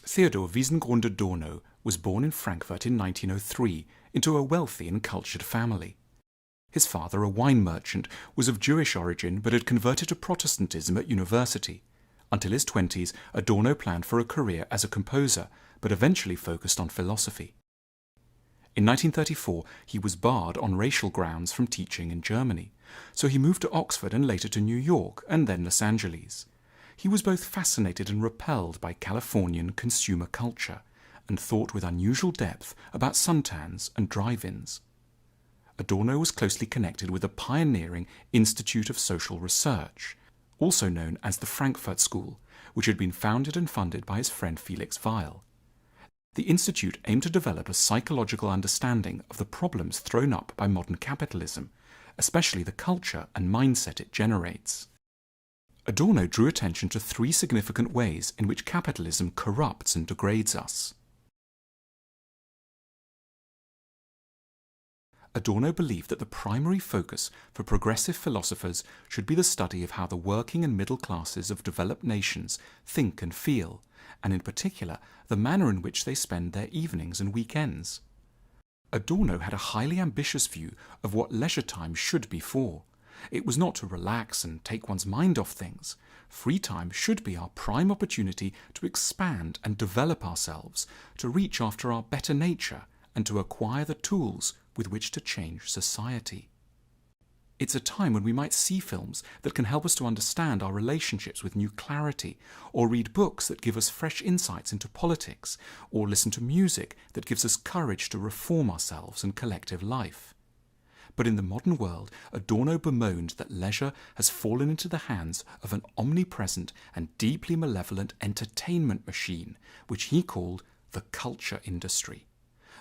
Theodor Wiesengrund Adorno was born in Frankfurt in 1903 into a wealthy and cultured family. His father, a wine merchant, was of Jewish origin but had converted to Protestantism at university. Until his 20s, Adorno planned for a career as a composer, but eventually focused on philosophy. In 1934, he was barred on racial grounds from teaching in Germany, so he moved to Oxford and later to New York and then Los Angeles. He was both fascinated and repelled by Californian consumer culture and thought with unusual depth about suntans and drive-ins. Adorno was closely connected with a pioneering Institute of Social Research, also known as the Frankfurt School, which had been founded and funded by his friend Felix Weil. The institute aimed to develop a psychological understanding of the problems thrown up by modern capitalism, especially the culture and mindset it generates. Adorno drew attention to three significant ways in which capitalism corrupts and degrades us. Adorno believed that the primary focus for progressive philosophers should be the study of how the working and middle classes of developed nations think and feel, and in particular the manner in which they spend their evenings and weekends. Adorno had a highly ambitious view of what leisure time should be for. It was not to relax and take one's mind off things. Free time should be our prime opportunity to expand and develop ourselves, to reach after our better nature, and to acquire the tools with which to change society. It's a time when we might see films that can help us to understand our relationships with new clarity, or read books that give us fresh insights into politics, or listen to music that gives us courage to reform ourselves and collective life. But in the modern world, Adorno bemoaned that leisure has fallen into the hands of an omnipresent and deeply malevolent entertainment machine, which he called the culture industry.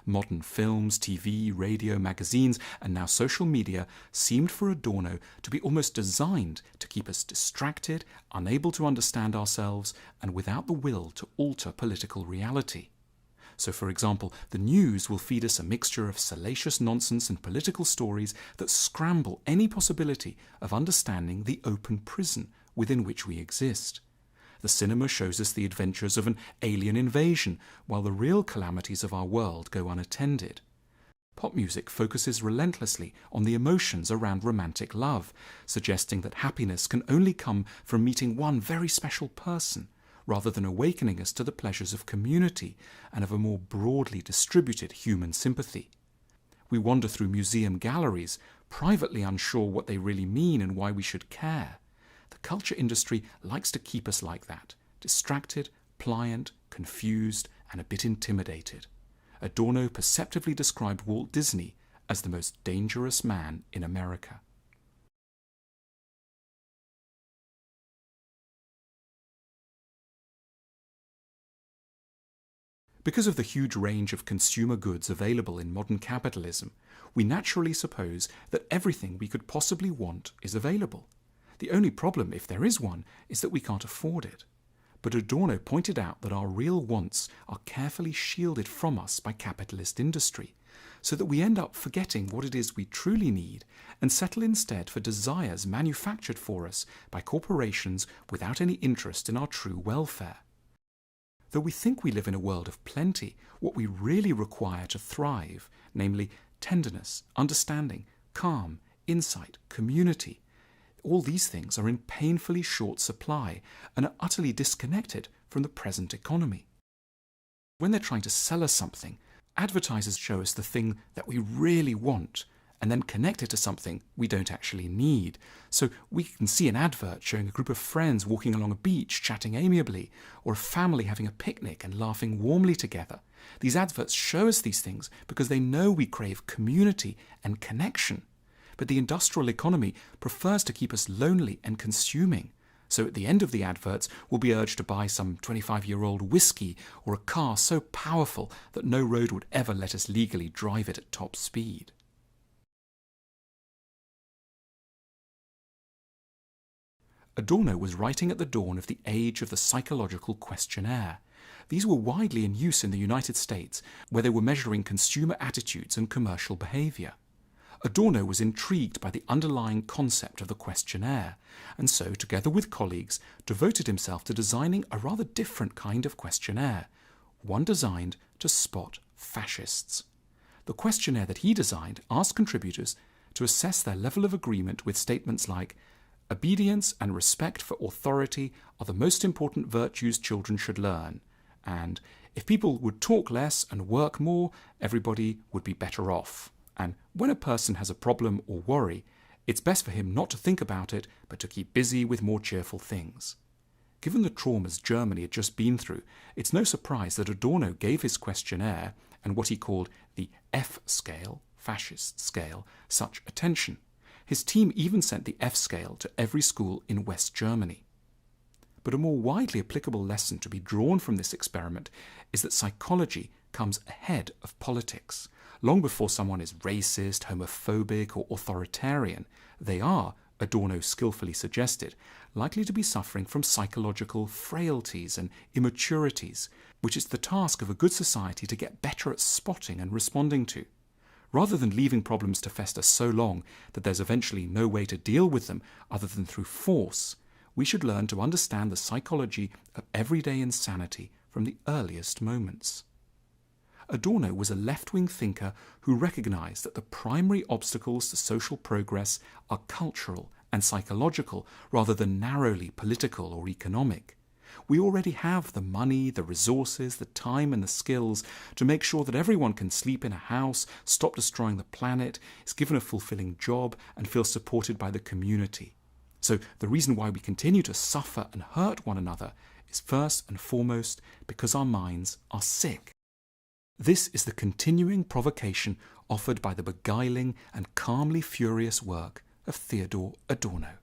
Modern films, TV, radio, magazines, and now social media seemed for Adorno to be almost designed to keep us distracted, unable to understand ourselves, and without the will to alter political reality. So, for example, the news will feed us a mixture of salacious nonsense and political stories that scramble any possibility of understanding the open prison within which we exist. The cinema shows us the adventures of an alien invasion, while the real calamities of our world go unattended. Pop music focuses relentlessly on the emotions around romantic love, suggesting that happiness can only come from meeting one very special person, rather than awakening us to the pleasures of community and of a more broadly distributed human sympathy. We wander through museum galleries, privately unsure what they really mean and why we should care. The culture industry likes to keep us like that, distracted, pliant, confused, and a bit intimidated. Adorno perceptively described Walt Disney as the most dangerous man in America. Because of the huge range of consumer goods available in modern capitalism, we naturally suppose that everything we could possibly want is available. The only problem, if there is one, is that we can't afford it. But Adorno pointed out that our real wants are carefully shielded from us by capitalist industry, so that we end up forgetting what it is we truly need and settle instead for desires manufactured for us by corporations without any interest in our true welfare. Though we think we live in a world of plenty, what we really require to thrive, namely tenderness, understanding, calm, insight, community, all these things are in painfully short supply and are utterly disconnected from the present economy. When they're trying to sell us something, advertisers show us the thing that we really want and then connect it to something we don't actually need. So we can see an advert showing a group of friends walking along a beach chatting amiably, or a family having a picnic and laughing warmly together. These adverts show us these things because they know we crave community and connection. But the industrial economy prefers to keep us lonely and consuming. So at the end of the adverts, we'll be urged to buy some 25-year-old whiskey or a car so powerful that no road would ever let us legally drive it at top speed. Adorno was writing at the dawn of the age of the psychological questionnaire. These were widely in use in the United States, where they were measuring consumer attitudes and commercial behavior. Adorno was intrigued by the underlying concept of the questionnaire, and so, together with colleagues, devoted himself to designing a rather different kind of questionnaire, one designed to spot fascists. The questionnaire that he designed asked contributors to assess their level of agreement with statements like, "Obedience and respect for authority are the most important virtues children should learn," and "If people would talk less and work more, everybody would be better off," and "When a person has a problem or worry, it's best for him not to think about it, but to keep busy with more cheerful things." Given the traumas Germany had just been through, it's no surprise that Adorno gave his questionnaire and what he called the F scale, fascist scale, such attention. His team even sent the F scale to every school in West Germany. But a more widely applicable lesson to be drawn from this experiment is that psychology comes ahead of politics. Long before someone is racist, homophobic, or authoritarian, they are, Adorno skillfully suggested, likely to be suffering from psychological frailties and immaturities, which it's the task of a good society to get better at spotting and responding to. Rather than leaving problems to fester so long that there's eventually no way to deal with them other than through force, we should learn to understand the psychology of everyday insanity from the earliest moments. Adorno was a left-wing thinker who recognized that the primary obstacles to social progress are cultural and psychological rather than narrowly political or economic. We already have the money, the resources, the time and the skills to make sure that everyone can sleep in a house, stop destroying the planet, is given a fulfilling job and feel supported by the community. So the reason why we continue to suffer and hurt one another is first and foremost because our minds are sick. This is the continuing provocation offered by the beguiling and calmly furious work of Theodor Adorno.